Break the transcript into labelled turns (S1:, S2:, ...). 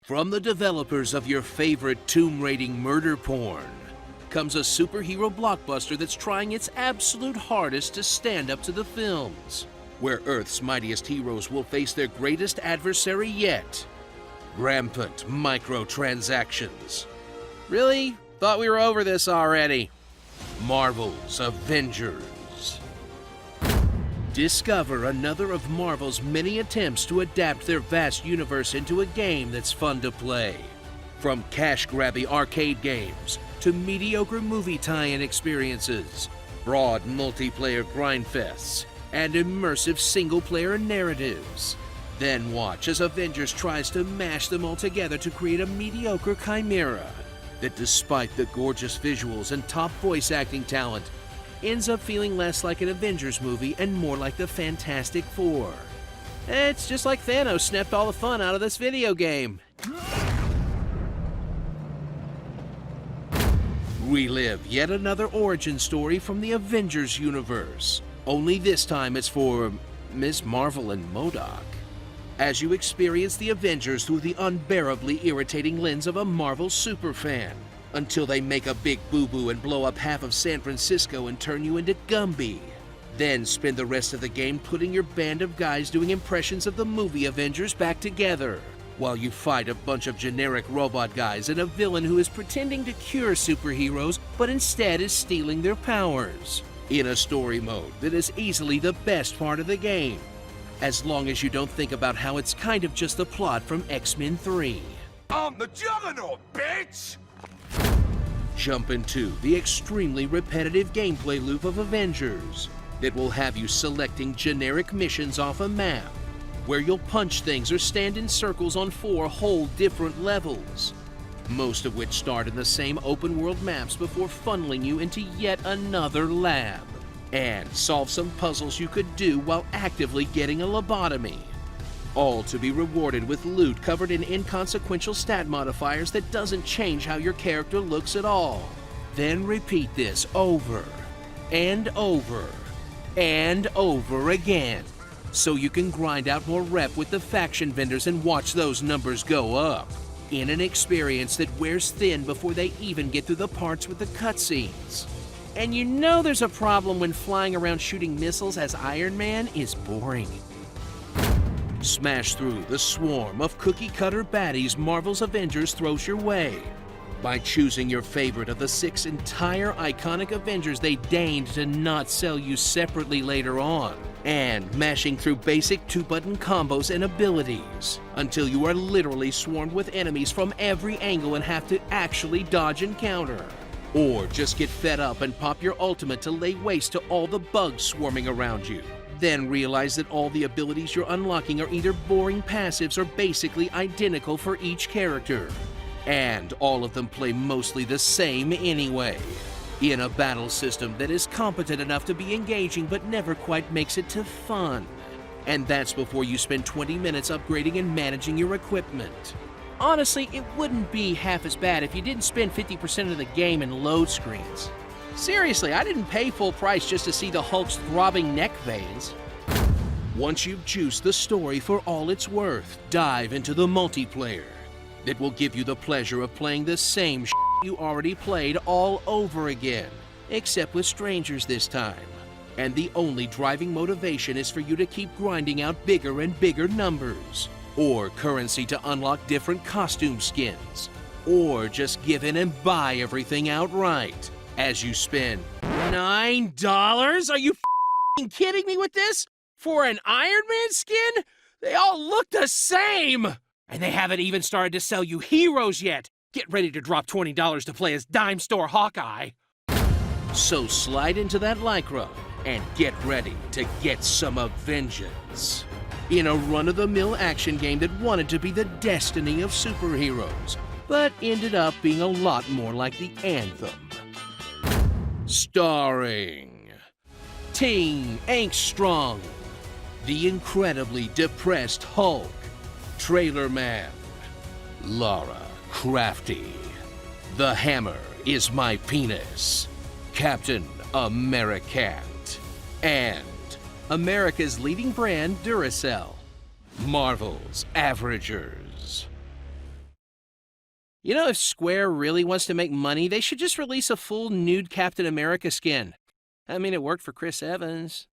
S1: From the developers of your favorite tomb-raiding murder porn comes a superhero blockbuster that's trying its absolute hardest to stand up to the films, where Earth's mightiest heroes will face their greatest adversary yet: rampant microtransactions. Really? Thought we were over this already. Marvel's Avengers. Discover another of Marvel's many attempts to adapt their vast universe into a game that's fun to play. From cash-grabby arcade games to mediocre movie tie-in experiences, broad multiplayer grindfests, and immersive single-player narratives. Then watch as Avengers tries to mash them all together to create a mediocre chimera that, despite the gorgeous visuals and top voice acting talent, ends up feeling less like an Avengers movie and more like the Fantastic Four. It's just like Thanos snapped all the fun out of this video game. Relive yet another origin story from the Avengers universe. Only this time it's for Ms. Marvel and MODOK. As you experience the Avengers through the unbearably irritating lens of a Marvel superfan, until they make a big boo-boo and blow up half of San Francisco and turn you into Gumby. Then spend the rest of the game putting your band of guys doing impressions of the movie Avengers back together, while you fight a bunch of generic robot guys and a villain who is pretending to cure superheroes but instead is stealing their powers, in a story mode that is easily the best part of the game, as long as you don't think about how it's kind of just the plot from X-Men 3.
S2: I'm the Juggernaut, bitch!
S1: Jump into the extremely repetitive gameplay loop of Avengers that will have you selecting generic missions off a map, where you'll punch things or stand in circles on 4 whole different levels, most of which start in the same open-world maps before funneling you into yet another lab, and solve some puzzles you could do while actively getting a lobotomy. All to be rewarded with loot covered in inconsequential stat modifiers that doesn't change how your character looks at all. Then repeat this over and over and over again, so you can grind out more rep with the faction vendors and watch those numbers go up, in an experience that wears thin before they even get through the parts with the cutscenes. And you know there's a problem when flying around shooting missiles as Iron Man is boring. Smash through the swarm of cookie-cutter baddies Marvel's Avengers throws your way by choosing your favorite of the 6 entire iconic Avengers they deigned to not sell you separately later on, and mashing through basic 2-button combos and abilities until you are literally swarmed with enemies from every angle and have to actually dodge and counter. Or just get fed up and pop your ultimate to lay waste to all the bugs swarming around you. Then realize that all the abilities you're unlocking are either boring passives or basically identical for each character. And all of them play mostly the same anyway, in a battle system that is competent enough to be engaging but never quite makes it to fun. And that's before you spend 20 minutes upgrading and managing your equipment. Honestly, it wouldn't be half as bad if you didn't spend 50% of the game in load screens. Seriously, I didn't pay full price just to see the Hulk's throbbing neck veins. Once you've juiced the story for all it's worth, dive into the multiplayer that will give you the pleasure of playing the same shit you already played all over again, except with strangers this time. And the only driving motivation is for you to keep grinding out bigger and bigger numbers, or currency to unlock different costume skins, or just give in and buy everything outright. As you spend $9? Are you f***ing kidding me with this? For an Iron Man skin? They all look the same! And they haven't even started to sell you heroes yet. Get ready to drop $20 to play as Dime Store Hawkeye. So slide into that Lycra and get ready to get some vengeance. In a run-of-the-mill action game that wanted to be the destiny of superheroes, but ended up being a lot more like the Anthem. Starring Ting Angstrong, the incredibly depressed Hulk, Trailer Man, Lara Crafty, The Hammer is My Penis, Captain Americant, and America's leading brand Duracell, Marvel's Averagers. You know, if Square really wants to make money, they should just release a full nude Captain America skin. I mean, it worked for Chris Evans.